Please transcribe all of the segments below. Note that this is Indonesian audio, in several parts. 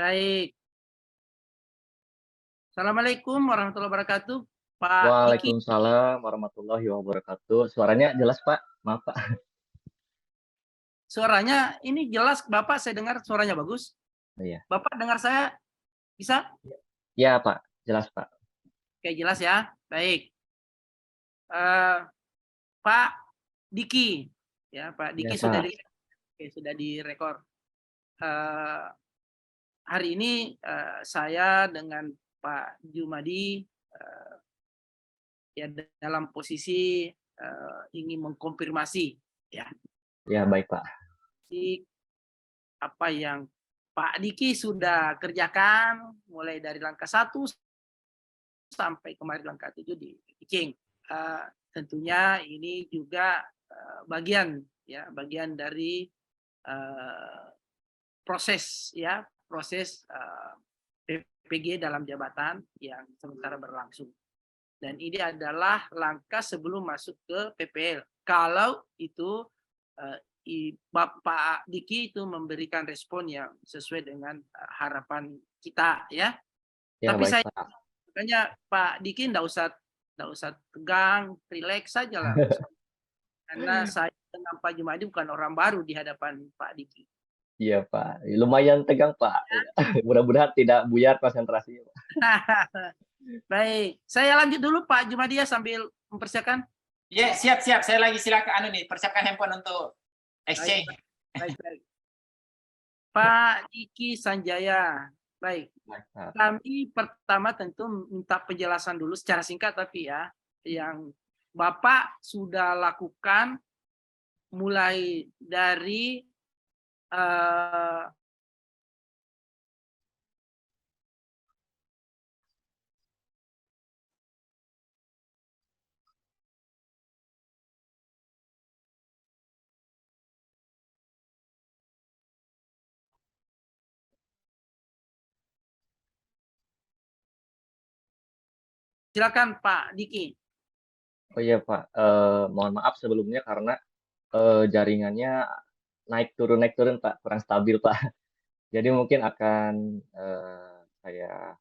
Baik. Assalamualaikum warahmatullahi wabarakatuh, Pak Diki. Waalaikumsalam warahmatullahi wabarakatuh. Suaranya jelas, Pak? Maaf, Pak. Suaranya ini jelas Bapak, saya dengar suaranya bagus. Iya. Bapak dengar saya bisa? Iya, Pak. Jelas, Pak. Oke, jelas ya. Baik. Eee, Pak Diki, ya Pak Iya, Diki sudah Pak. oke, sudah direkord. Eee, Hari ini, saya dengan Pak Jumadi, ya dalam posisi, ingin mengkonfirmasi ya, Iya, baik, Pak. si apa yang Pak Diki sudah kerjakan mulai dari langkah satu sampai kemarin langkah 7 di pitching. Tentunya ini juga, bagian dari, eee, proses ya, proses, PPG dalam jabatan yang sementara berlangsung. Dan ini adalah langkah sebelum masuk ke PPL. Kalau itu, Bapak Diki itu memberikan respon yang sesuai dengan, harapan kita ya. Iya, Tapi baik, saya Pak. makanya Pak Diki ndak usah tegang, rileks sajalah. Karena saya dengan Pak Jumadi bukan orang baru di hadapan Pak Diki. Iya, Pak. Lumayan tegang, Pak. Iya. Mudah-mudahan tidak buyar konsentrasinya, Pak. Baik, saya lanjut dulu Pak Jumadi ya sambil mempersiapkan. Iya, siap siap. Saya lagi silakan persiapkan handphone untuk Baik exchange. baik baik. Pak Diki Sanjaya, baik. Baik, Pak. Kami pertama tentu minta penjelasan dulu secara singkat tapi ya, yang Bapak sudah lakukan mulai dari, eee, silakan Pak Diki. Oh iya, Pak. Mohon maaf sebelumnya karena, jaringannya naik turun, Pak. Kurang stabil, Pak. Jadi mungkin akan, saya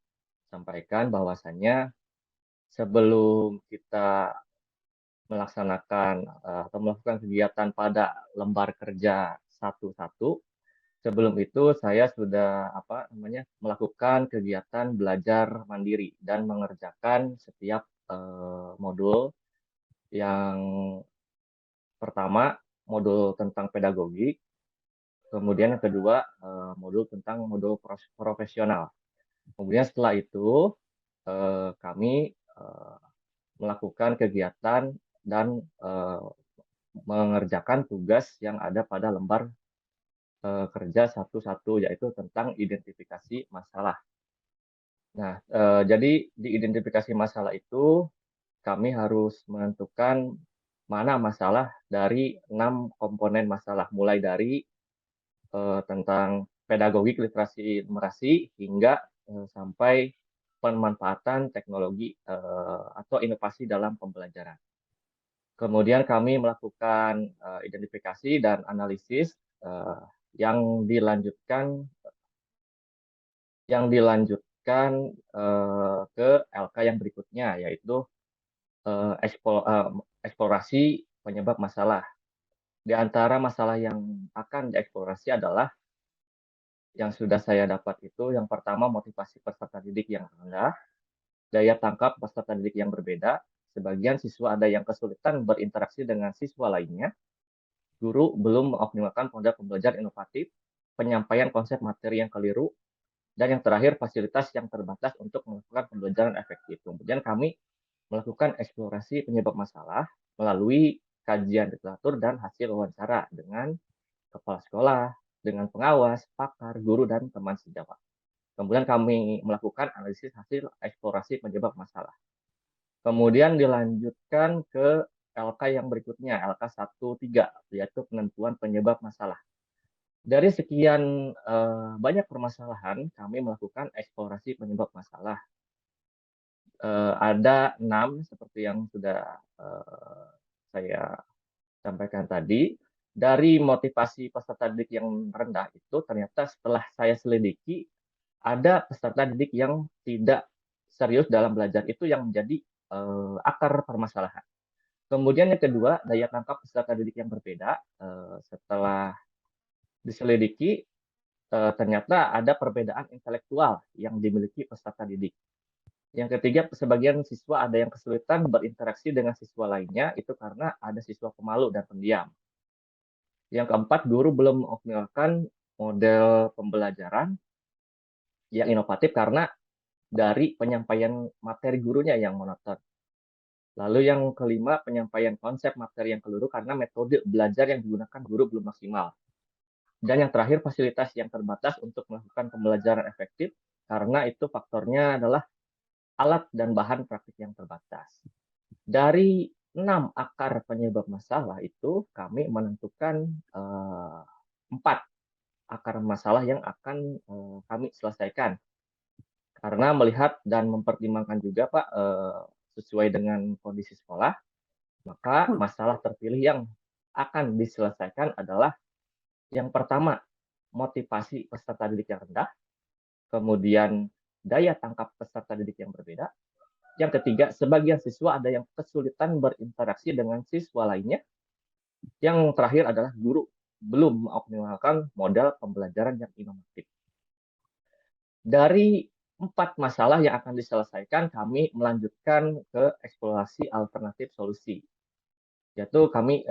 sampaikan bahwasannya sebelum kita melaksanakan, atau melakukan kegiatan pada lembar kerja satu-satu. Sebelum itu saya sudah, melakukan kegiatan belajar mandiri dan mengerjakan setiap, modul. Yang pertama, modul tentang pedagogi, kemudian yang kedua, modul tentang modul profesional. Kemudian setelah itu, kami, melakukan kegiatan dan, mengerjakan tugas yang ada pada lembar, kerja satu-satu, yaitu tentang identifikasi masalah. Nah, jadi di identifikasi masalah itu, kami harus menentukan mana masalah dari 6 komponen masalah, mulai dari, tentang pedagogik literasi numerasi hingga, sampai pemanfaatan teknologi, atau inovasi dalam pembelajaran. Kemudian kami melakukan, identifikasi dan analisis, yang dilanjutkan ke LK yang berikutnya, yaitu, eksplorasi penyebab masalah. Di antara masalah yang akan dieksplorasi adalah yang sudah saya dapat itu, yang pertama motivasi peserta didik yang rendah, daya tangkap peserta didik yang berbeda, sebagian siswa ada yang kesulitan berinteraksi dengan siswa lainnya, guru belum mengoptimalkan model pembelajaran inovatif, penyampaian konsep materi yang keliru, dan yang terakhir fasilitas yang terbatas untuk melakukan pembelajaran efektif. Kemudian kami melakukan eksplorasi penyebab masalah melalui kajian literatur dan hasil wawancara dengan kepala sekolah, dengan pengawas, pakar, guru, dan teman sejawat. Kemudian kami melakukan analisis hasil eksplorasi penyebab masalah. Kemudian dilanjutkan ke LK yang berikutnya, LK 1-3, yaitu penentuan penyebab masalah. Dari sekian banyak permasalahan, kami melakukan eksplorasi penyebab masalah. Ada 6 seperti yang sudah saya sampaikan tadi. Dari motivasi peserta didik yang rendah itu ternyata setelah saya selidiki ada peserta didik yang tidak serius dalam belajar, itu yang menjadi akar permasalahan. Kemudian yang kedua, daya tangkap peserta didik yang berbeda. Setelah diselidiki, ternyata ada perbedaan intelektual yang dimiliki peserta didik. Yang ketiga, sebagian siswa ada yang kesulitan berinteraksi dengan siswa lainnya, itu karena ada siswa pemalu dan pendiam. Yang keempat, guru belum mengoptimalkan model pembelajaran yang inovatif karena dari penyampaian materi gurunya yang monoton. Lalu yang kelima, penyampaian konsep materi yang keliru karena metode belajar yang digunakan guru belum maksimal. Dan yang terakhir, fasilitas yang terbatas untuk melakukan pembelajaran efektif karena itu faktornya adalah alat dan bahan praktik yang terbatas. Dari 6 akar penyebab masalah itu, kami menentukan 4 akar masalah yang akan kami selesaikan. Karena melihat dan mempertimbangkan juga Pak, sesuai dengan kondisi sekolah, maka masalah terpilih yang akan diselesaikan adalah yang pertama, motivasi peserta didik yang rendah, kemudian daya tangkap peserta didik yang berbeda, yang ketiga, sebagian siswa ada yang kesulitan berinteraksi dengan siswa lainnya, yang terakhir adalah guru belum mengoptimalkan model pembelajaran yang inovatif. Dari 4 masalah yang akan diselesaikan, kami melanjutkan ke eksplorasi alternatif solusi, yaitu kami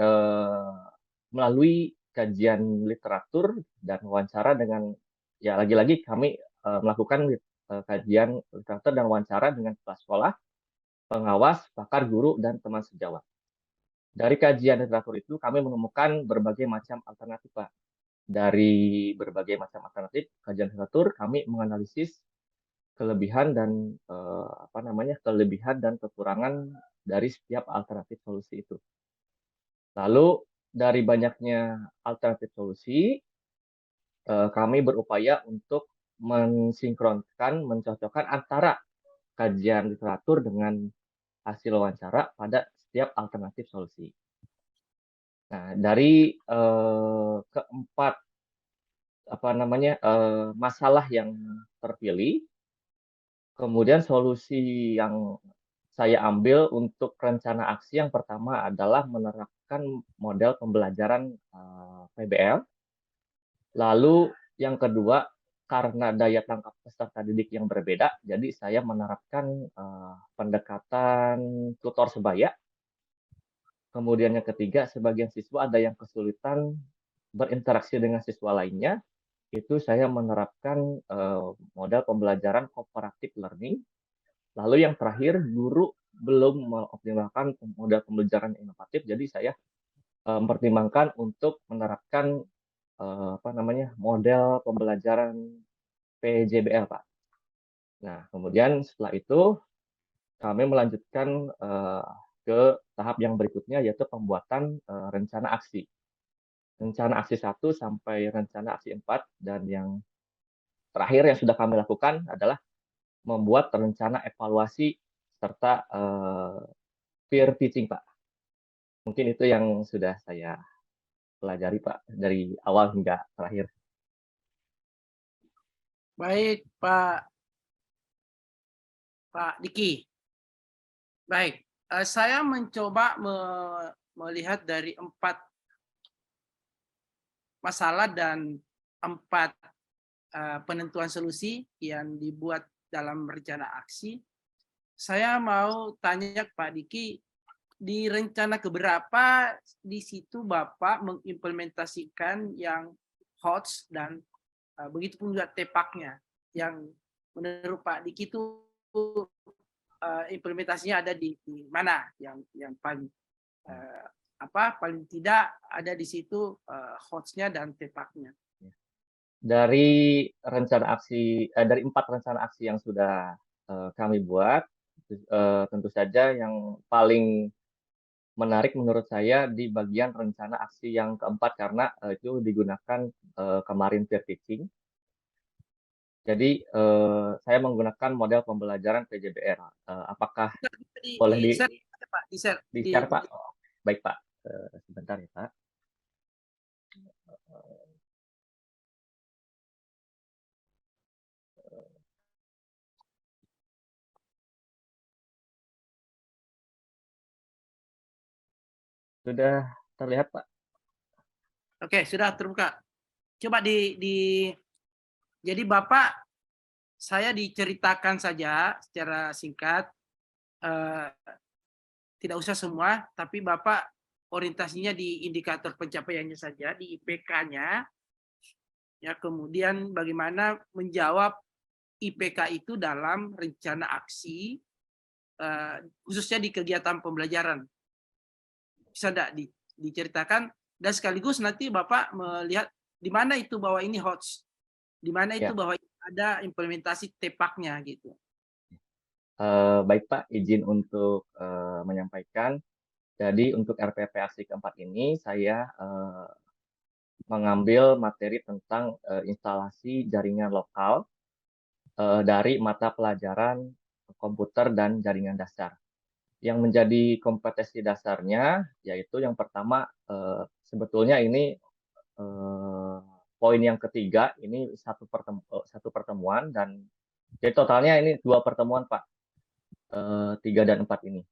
melalui kajian literatur dan wawancara dengan, ya lagi-lagi kami melakukan kajian literatur dan wawancara dengan kepala sekolah, pengawas, pakar guru, dan teman sejawat. Dari kajian literatur itu kami menemukan berbagai macam alternatif, Pak. Dari berbagai macam alternatif kajian literatur, kami menganalisis kelebihan dan kelebihan dan kekurangan dari setiap alternatif solusi itu. Lalu dari banyaknya alternatif solusi, kami berupaya untuk mensinkronkan, mencocokkan antara kajian literatur dengan hasil wawancara pada setiap alternatif solusi. Nah, dari keempat masalah yang terpilih, kemudian solusi yang saya ambil untuk rencana aksi yang pertama adalah menerapkan model pembelajaran PBL. Lalu yang kedua, karena daya tangkap peserta didik yang berbeda, jadi saya menerapkan pendekatan tutor sebaya. Kemudian yang ketiga, sebagian siswa ada yang kesulitan berinteraksi dengan siswa lainnya, itu saya menerapkan model pembelajaran cooperative learning. Lalu yang terakhir, guru belum mengoptimalkan model pembelajaran inovatif, jadi saya mempertimbangkan untuk menerapkan model pembelajaran PJBL, Pak. Nah, kemudian setelah itu kami melanjutkan ke tahap yang berikutnya, yaitu pembuatan rencana aksi. Rencana aksi 1 sampai rencana aksi 4, dan yang terakhir yang sudah kami lakukan adalah membuat rencana evaluasi serta peer teaching, Pak. Mungkin itu yang sudah saya pelajari, Pak, dari awal hingga terakhir. Baik, Pak Diki. Baik, saya mencoba melihat dari 4 masalah dan 4 penentuan solusi yang dibuat dalam rencana aksi. Saya mau tanya Pak Diki, di rencana keberapa di situ Bapak mengimplementasikan yang HOTS dan begitu pun juga TEPAK-nya, yang menurut Pak Diki itu implementasinya ada di mana yang paling paling tidak ada di situ HOTS-nya dan TEPAK-nya. Dari rencana aksi dari 4 rencana aksi yang sudah kami buat, tentu saja yang paling menarik menurut saya di bagian rencana aksi yang keempat, karena itu digunakan kemarin peer teaching. Jadi saya menggunakan model pembelajaran PJBR. Apakah boleh di-share, Pak? Oh, baik, Pak. Sebentar ya, Pak. Sudah terlihat, Pak? Oke, sudah terbuka. Coba jadi Bapak, saya diceritakan saja secara singkat, eee, tidak usah semua, tapi Bapak orientasinya di indikator pencapaiannya saja, di IPK-nya, ya, kemudian bagaimana menjawab IPK itu dalam rencana aksi, khususnya di kegiatan pembelajaran. Bisa nggak diceritakan dan sekaligus nanti Bapak melihat di mana itu bahwa ini HOTS, di mana itu Ya. bahwa ada implementasi TEPAK-nya gitu. Baik Pak, izin untuk menyampaikan. Jadi untuk RPP aksi keempat ini saya mengambil materi tentang instalasi jaringan lokal dari mata pelajaran komputer dan jaringan dasar. Yang menjadi kompetensi dasarnya yaitu yang pertama sebetulnya ini poin yang ketiga ini satu pertemuan dan jadi totalnya ini 2 pertemuan Pak, 3 dan 4 ini.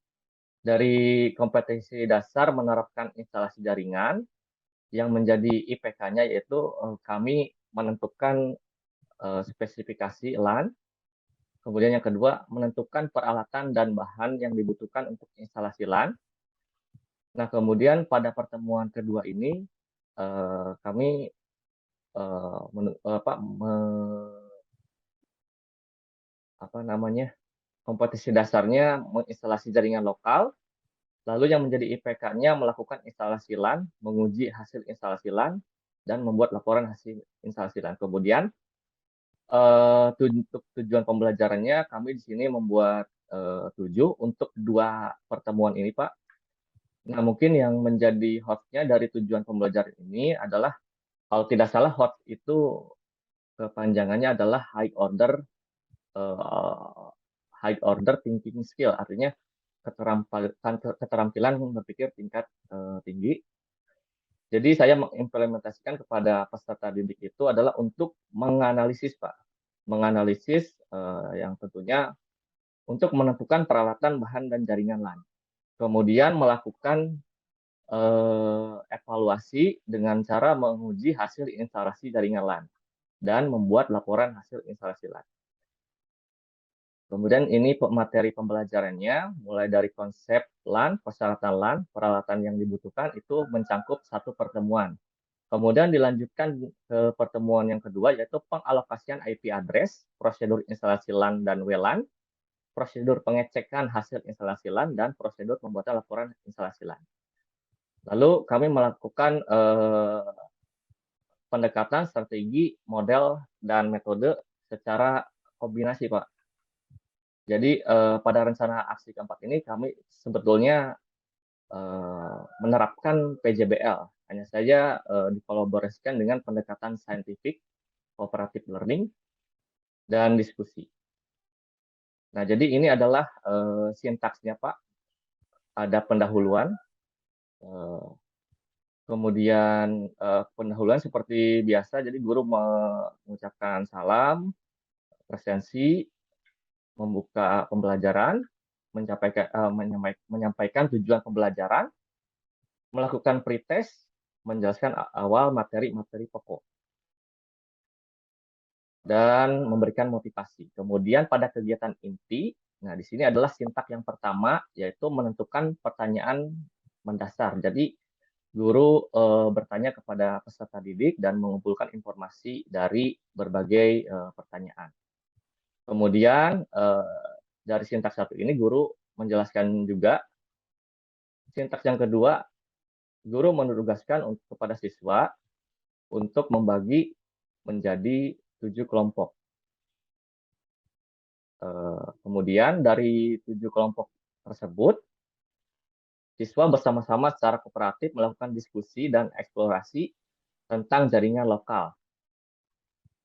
Dari kompetensi dasar menerapkan instalasi jaringan, yang menjadi IPK-nya yaitu kami menentukan spesifikasi LAN, kemudian yang kedua menentukan peralatan dan bahan yang dibutuhkan untuk instalasi LAN. Nah, kemudian pada pertemuan kedua ini kami kompetensi dasarnya menginstalasi jaringan lokal. Lalu yang menjadi IPK-nya melakukan instalasi LAN, menguji hasil instalasi LAN, dan membuat laporan hasil instalasi LAN. Kemudian untuk tujuan pembelajarannya kami di sini membuat 7 untuk 2 pertemuan ini, Pak. Nah, mungkin yang menjadi host-nya dari tujuan pembelajaran ini adalah kalau tidak salah host itu kepanjangannya adalah high order thinking skill, artinya keterampilan berpikir tingkat tinggi. Jadi saya mengimplementasikan kepada peserta didik itu adalah untuk menganalisis, Pak. Menganalisis yang tentunya untuk menentukan peralatan, bahan, dan jaringan LAN. Kemudian melakukan evaluasi dengan cara menguji hasil instalasi jaringan LAN dan membuat laporan hasil instalasi LAN. Kemudian ini materi pembelajarannya, mulai dari konsep LAN, persyaratan LAN, peralatan yang dibutuhkan itu mencangkup satu pertemuan. Kemudian dilanjutkan ke pertemuan yang kedua, yaitu pengalokasian IP address, prosedur instalasi LAN dan WLAN, prosedur pengecekan hasil instalasi LAN, dan prosedur pembuatan laporan instalasi LAN. Lalu kami melakukan pendekatan strategi, model, dan metode secara kombinasi, Pak. Jadi pada rencana aksi keempat ini kami sebetulnya menerapkan PJBL, hanya saja dikolaborasikan dengan pendekatan scientific, cooperative learning, dan diskusi. Nah, jadi ini adalah sintaksnya, Pak. Ada pendahuluan, kemudian pendahuluan seperti biasa, jadi guru mengucapkan salam, presensi, membuka pembelajaran, menyampaikan tujuan pembelajaran, melakukan pretest, menjelaskan awal materi-materi pokok, dan memberikan motivasi. Kemudian pada kegiatan inti, nah di sini adalah sintak yang pertama, yaitu menentukan pertanyaan mendasar. Jadi guru bertanya kepada peserta didik dan mengumpulkan informasi dari berbagai pertanyaan. Kemudian dari sintaks satu ini guru menjelaskan juga. Sintaks yang kedua, guru menugaskan kepada siswa untuk membagi menjadi 7 kelompok. Kemudian dari 7 kelompok tersebut, siswa bersama-sama secara kooperatif melakukan diskusi dan eksplorasi tentang jaringan lokal.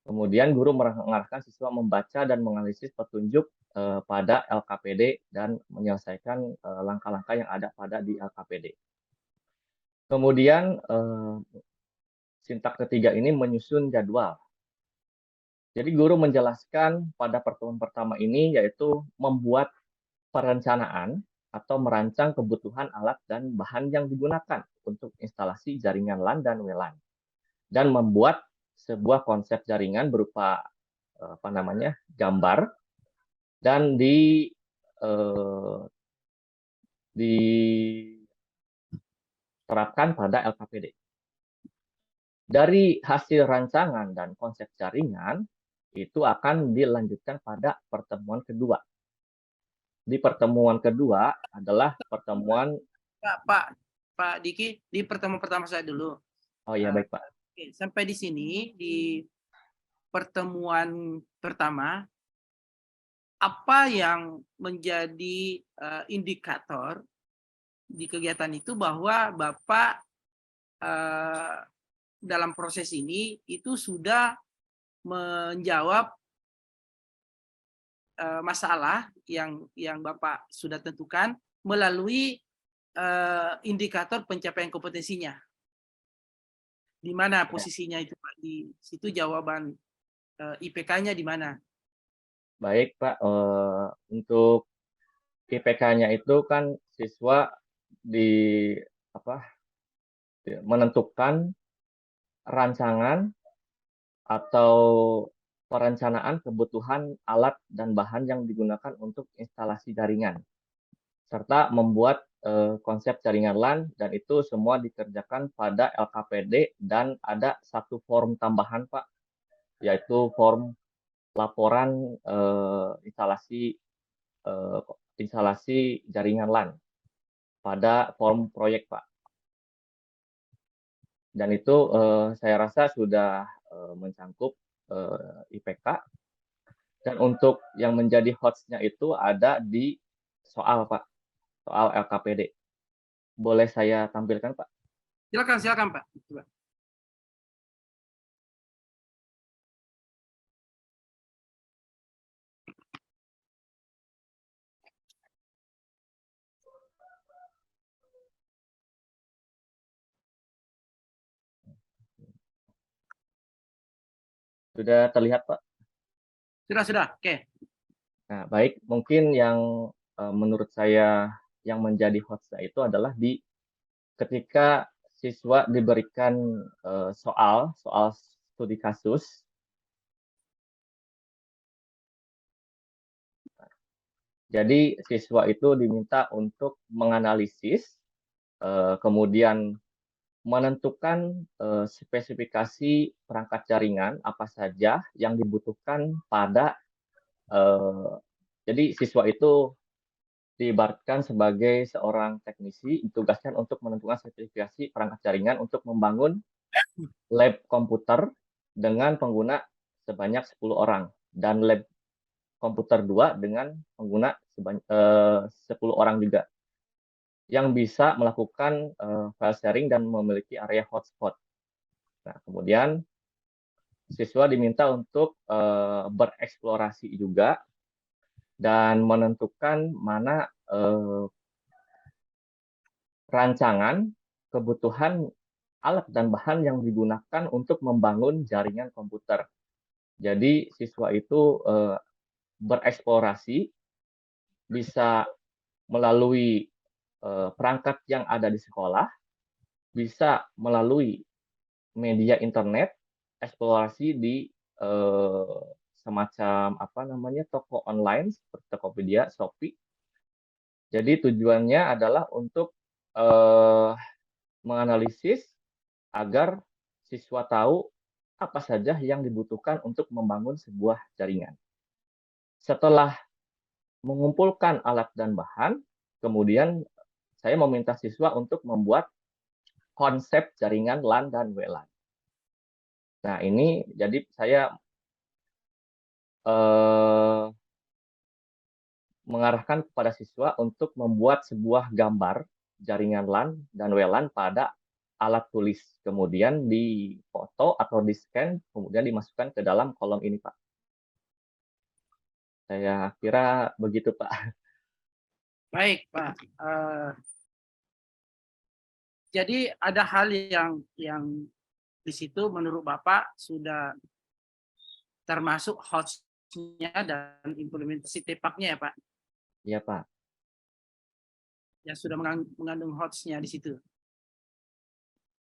Kemudian guru mengarahkan siswa membaca dan menganalisis petunjuk pada LKPD dan menyelesaikan langkah-langkah yang ada pada di LKPD. Kemudian sintak ketiga ini menyusun jadwal. Jadi guru menjelaskan pada pertemuan pertama ini yaitu membuat perencanaan atau merancang kebutuhan alat dan bahan yang digunakan untuk instalasi jaringan LAN dan WLAN, dan membuat sebuah konsep jaringan berupa gambar dan diterapkan pada LKPD. Dari hasil rancangan dan konsep jaringan itu akan dilanjutkan pada pertemuan kedua. Di pertemuan kedua adalah pertemuan Pak Diki, di pertemuan pertama saya dulu. Oh iya, baik Pak. Oke, sampai di sini di pertemuan pertama, apa yang menjadi indikator di kegiatan itu bahwa Bapak dalam proses ini itu sudah menjawab masalah yang Bapak sudah tentukan melalui indikator pencapaian kompetensinya. Di mana posisinya itu Pak? Di situ jawaban IPK-nya di mana? Baik Pak, untuk IPK-nya itu kan siswa menentukan rancangan atau perencanaan kebutuhan alat dan bahan yang digunakan untuk instalasi jaringan, serta membuat konsep jaringan LAN, dan itu semua dikerjakan pada LKPD, dan ada satu form tambahan Pak, yaitu form laporan instalasi jaringan LAN pada form proyek Pak. Dan itu saya rasa sudah mencakup IPK. Dan untuk yang menjadi host-nya itu ada di soal Pak, soal LKPD. Boleh saya tampilkan Pak? Silakan Pak. Coba. Sudah terlihat Pak? Sudah. Oke. Nah, baik, mungkin yang menurut saya yang menjadi host-nya itu adalah ketika siswa diberikan soal studi kasus. Jadi siswa itu diminta untuk menganalisis, kemudian menentukan spesifikasi perangkat jaringan apa saja yang dibutuhkan pada jadi siswa itu diibaratkan sebagai seorang teknisi, ditugaskan untuk menentukan spesifikasi perangkat jaringan untuk membangun lab komputer dengan pengguna sebanyak 10 orang, dan lab komputer 2 dengan pengguna 10 orang juga, yang bisa melakukan file sharing dan memiliki area hotspot. Nah, kemudian siswa diminta untuk bereksplorasi juga dan menentukan mana rancangan kebutuhan alat dan bahan yang digunakan untuk membangun jaringan komputer. Jadi siswa itu bereksplorasi bisa melalui perangkat yang ada di sekolah, bisa melalui media internet, eksplorasi di semacam toko online seperti Tokopedia, Shopee. Jadi tujuannya adalah untuk menganalisis agar siswa tahu apa saja yang dibutuhkan untuk membangun sebuah jaringan. Setelah mengumpulkan alat dan bahan, kemudian saya meminta siswa untuk membuat konsep jaringan LAN dan WLAN. Nah, ini jadi saya mengarahkan kepada siswa untuk membuat sebuah gambar jaringan LAN dan WLAN pada alat tulis, kemudian difoto atau di-scan, kemudian dimasukkan ke dalam kolom ini, Pak. Saya kira begitu, Pak. Baik, Pak. Jadi ada hal yang di situ menurut Bapak sudah termasuk host-nya dan implementasi TPAK-nya ya Pak? Iya, Pak. yang sudah mengandung HOTS-nya di situ.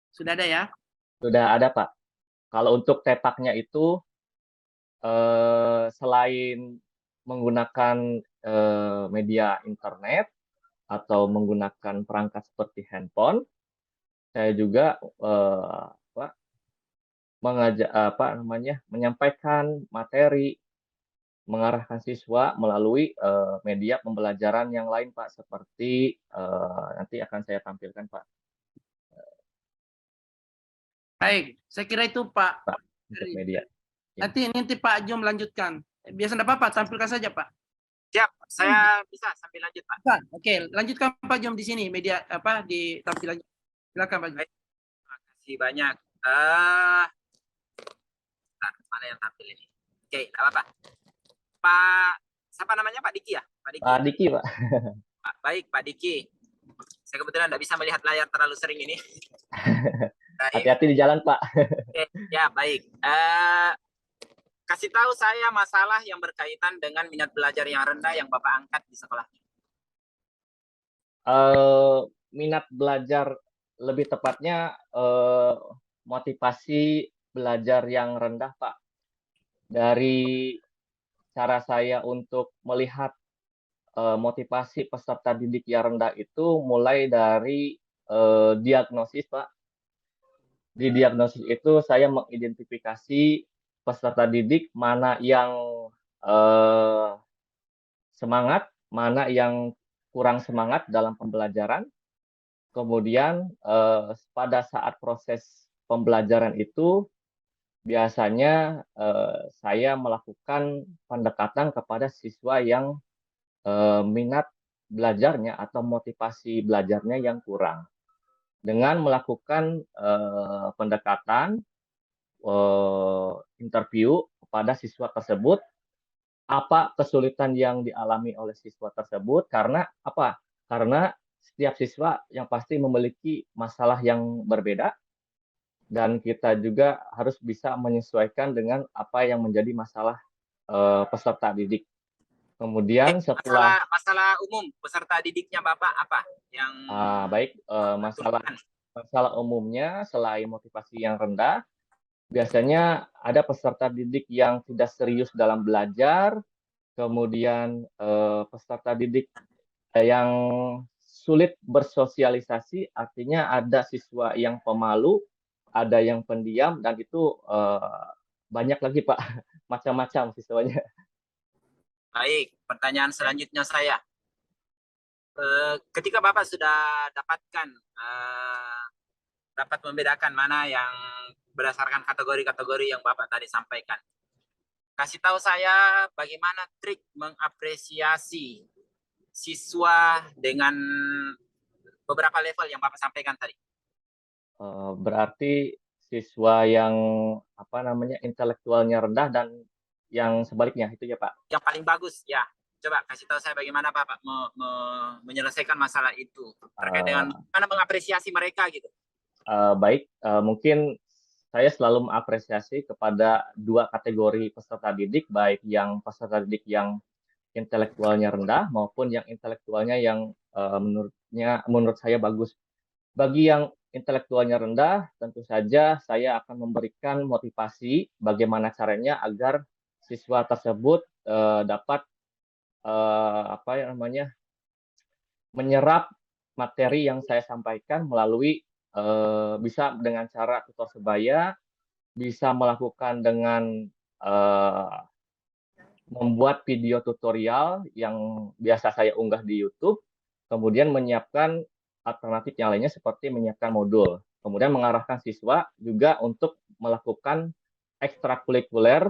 Sudah ada ya? Sudah ada, Pak. Kalau untuk tepaknya itu selain menggunakan media internet atau menggunakan perangkat seperti handphone, saya juga menyampaikan materi, mengarahkan siswa melalui media pembelajaran yang lain, Pak, seperti nanti akan saya tampilkan, Pak. Baik, saya kira itu Pak. Pak, untuk media. Ya. Nanti Pak Jo melanjutkan. Biasa enggak apa-apa, tampilkan saja Pak. Siap, saya bisa sambil lanjut Pak. Oke, lanjutkan Pak Jom di sini media di tampilan. Silakan Pak Jom. Terima kasih banyak. Mana yang tampil ini? Oke, apa-apa. Pak, siapa namanya Pak Diki ya? Pak Diki. Pak Diki, Pak. Baik, Pak Diki. Saya kebetulan tidak bisa melihat layar terlalu sering ini. Hati-hati di jalan, Pak. Oke, ya baik. Kasih tahu saya masalah yang berkaitan dengan minat belajar yang rendah yang Bapak angkat di sekolah. Minat belajar, lebih tepatnya motivasi belajar yang rendah, Pak. Dari cara saya untuk melihat motivasi peserta didik yang rendah itu mulai dari diagnosis, Pak. Di diagnosis itu saya mengidentifikasi peserta didik mana yang semangat, mana yang kurang semangat dalam pembelajaran. Kemudian pada saat proses pembelajaran itu biasanya saya melakukan pendekatan kepada siswa yang minat belajarnya atau motivasi belajarnya yang kurang. Dengan melakukan pendekatan interview kepada siswa tersebut, apa kesulitan yang dialami oleh siswa tersebut, karena apa? Karena setiap siswa yang pasti memiliki masalah yang berbeda, dan kita juga harus bisa menyesuaikan dengan apa yang menjadi masalah peserta didik. Kemudian setelah masalah umum peserta didiknya Bapak apa yang baik, masalah umumnya selain motivasi yang rendah, biasanya ada peserta didik yang tidak serius dalam belajar, kemudian peserta didik yang sulit bersosialisasi, artinya ada siswa yang pemalu, ada yang pendiam, dan itu banyak lagi, Pak, macam-macam siswanya. Baik, pertanyaan selanjutnya saya. Ketika Bapak sudah dapat membedakan mana yang berdasarkan kategori-kategori yang Bapak tadi sampaikan, kasih tahu saya bagaimana trik mengapresiasi siswa dengan beberapa level yang Bapak sampaikan tadi. Berarti siswa yang intelektualnya rendah dan yang sebaliknya itu ya, Pak? Yang paling bagus ya. Coba kasih tahu saya bagaimana Bapak menyelesaikan masalah itu terkait dengan mana mengapresiasi mereka gitu. Baik, mungkin saya selalu mengapresiasi kepada dua kategori peserta didik, baik yang peserta didik yang intelektualnya rendah maupun yang intelektualnya yang menurut saya bagus. Bagi yang intelektualnya rendah, tentu saja saya akan memberikan motivasi bagaimana caranya agar siswa tersebut dapat menyerap materi yang saya sampaikan melalui bisa dengan cara tutor sebaya, bisa melakukan dengan membuat video tutorial yang biasa saya unggah di YouTube, kemudian menyiapkan alternatif yang lainnya seperti menyiapkan modul, kemudian mengarahkan siswa juga untuk melakukan ekstrakurikuler.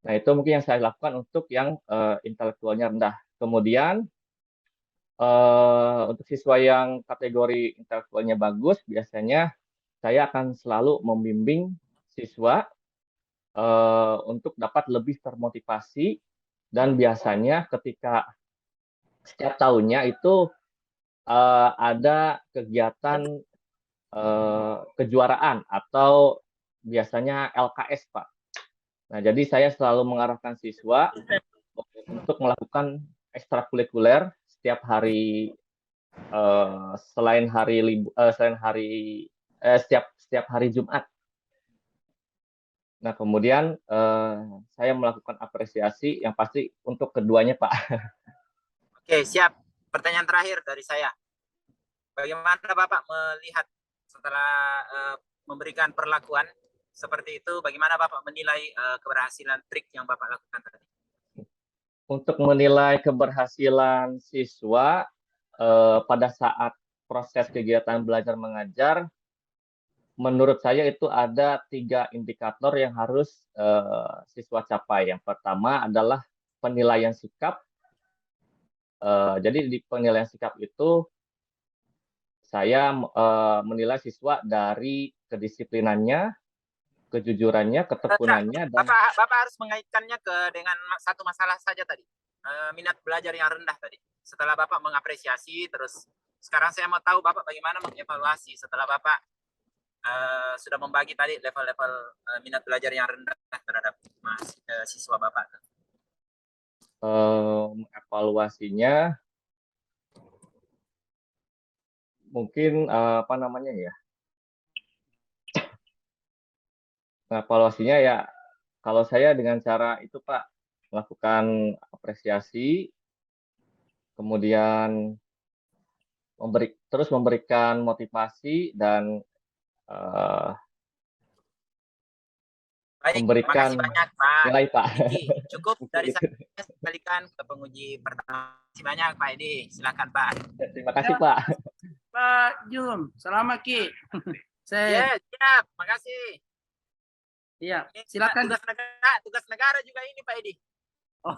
Nah, itu mungkin yang saya lakukan untuk yang intelektualnya rendah. Kemudian untuk siswa yang kategori intelektualnya bagus, biasanya saya akan selalu membimbing siswa untuk dapat lebih termotivasi, dan biasanya ketika setiap tahunnya itu ada kegiatan kejuaraan atau biasanya LKS, Pak. Nah, jadi saya selalu mengarahkan siswa untuk melakukan ekstrakurikuler setiap hari selain hari setiap hari Jumat. Nah, kemudian saya melakukan apresiasi yang pasti untuk keduanya, Pak. Oke, siap. Pertanyaan terakhir dari saya. Bagaimana Bapak melihat setelah memberikan perlakuan seperti itu, bagaimana Bapak menilai keberhasilan trik yang Bapak lakukan tadi? Untuk menilai keberhasilan siswa pada saat proses kegiatan belajar mengajar, menurut saya itu ada 3 indikator yang harus siswa capai. Yang pertama adalah penilaian sikap. Jadi di penilaian sikap itu saya menilai siswa dari kedisiplinannya, kejujurannya, ketekunannya, dan Bapak harus mengaitkannya dengan satu masalah saja tadi. Minat belajar yang rendah tadi. Setelah Bapak mengapresiasi, terus sekarang saya mau tahu Bapak bagaimana mengevaluasi setelah Bapak sudah membagi tadi level-level minat belajar yang rendah terhadap siswa Bapak. evaluasinya mungkin apa namanya ya? Evaluasinya ya kalau saya dengan cara itu Pak, melakukan apresiasi, kemudian terus memberikan motivasi dan Baik, memberikan makasih banyak Pak nilai, Pak. Diki. Cukup dari Gitu. saya kembalikan ke penguji pertama. Terima kasih banyak Pak Edi. Silakan Pak. Terima kasih Pak. Pak Jum, selamat Ki. Ya, siap. Makasih. Iya, Ini silakan. tugas negara juga ini Pak Edi. Oh,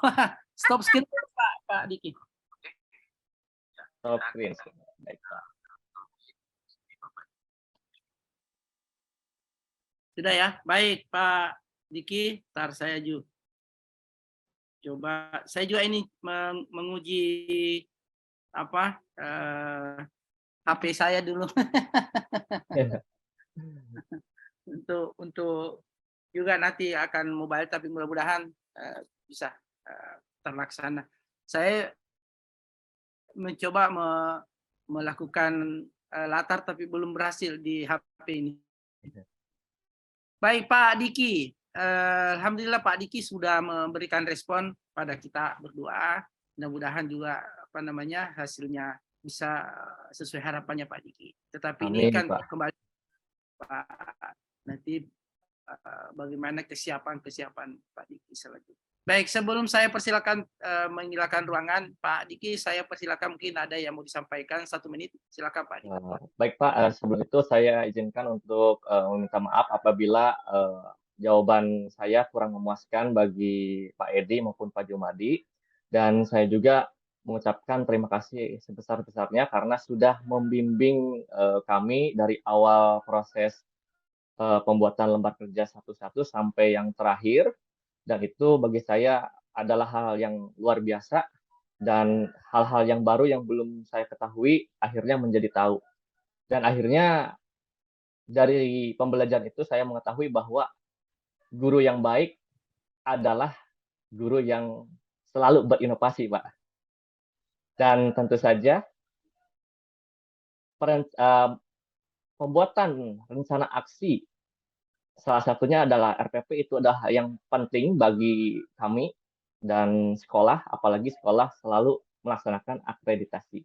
stop screen Pak Diki. Stop screen. Baik, Pak. Sudah ya, baik Pak Diki, tar saya juga. Coba saya juga ini menguji apa HP saya dulu untuk juga nanti akan mobile, tapi mudah-mudahan bisa terlaksana. Saya mencoba melakukan latar tapi belum berhasil di HP ini. Baik Pak Diki, alhamdulillah Pak Diki sudah memberikan respon pada kita berdua. Mudah-mudahan juga apa namanya hasilnya bisa sesuai harapannya Pak Diki. Tetapi Amin, ini kan Pak. kembali Pak nanti bagaimana kesiapan Pak Diki selanjutnya. Baik, sebelum saya persilakan menghilangkan ruangan, Pak Diki, saya persilakan mungkin ada yang mau disampaikan 1 menit. Silakan Pak Diki. Baik Pak, sebelum itu saya izinkan untuk meminta maaf apabila jawaban saya kurang memuaskan bagi Pak Edi maupun Pak Jumadi. Dan saya juga mengucapkan terima kasih sebesar-besarnya karena sudah membimbing kami dari awal proses pembuatan lembar kerja satu-satu sampai yang terakhir. Dan itu bagi saya adalah hal yang luar biasa dan hal-hal yang baru yang belum saya ketahui akhirnya menjadi tahu. Dan akhirnya dari pembelajaran itu saya mengetahui bahwa guru yang baik adalah guru yang selalu berinovasi, Pak. Dan tentu saja pembuatan rencana aksi salah satunya adalah RPP, itu adalah yang penting bagi kami dan sekolah, apalagi sekolah selalu melaksanakan akreditasi.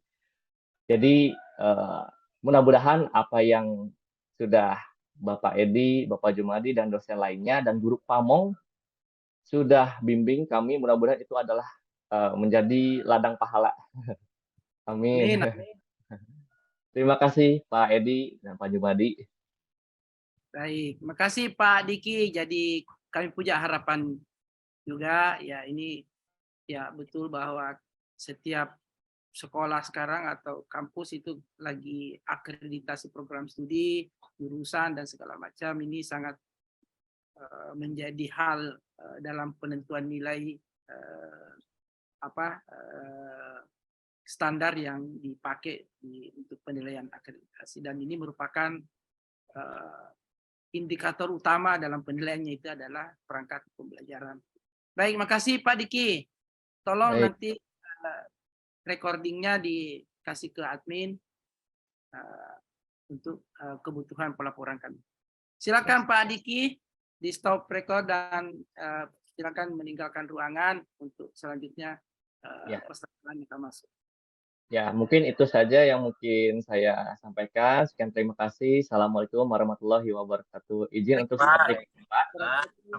Jadi mudah-mudahan apa yang sudah Bapak Edi, Bapak Jumadi, dan dosen lainnya, dan guru Pamong sudah bimbing kami, mudah-mudahan itu adalah menjadi ladang pahala. Amin. Terima kasih Pak Edi dan Pak Jumadi. Baik, makasih Pak Diki. Jadi kami punya harapan juga ya, ini ya betul bahwa setiap sekolah sekarang atau kampus itu lagi akreditasi program studi, jurusan dan segala macam. Ini sangat menjadi hal dalam penentuan nilai standar yang dipakai untuk penilaian akreditasi, dan ini merupakan indikator utama dalam penilaiannya itu adalah perangkat pembelajaran. Baik, makasih Pak Diki. Tolong nanti recordingnya kasih ke admin untuk kebutuhan pelaporan kami. Silakan Pak Adiki di stop record dan silakan meninggalkan ruangan untuk selanjutnya Ya. persiapan kita masuk. Ya, mungkin itu saja yang mungkin saya sampaikan. Sekian terima kasih. Assalamualaikum warahmatullahi wabarakatuh. Izin untuk Pak. speak, Pak. Ah,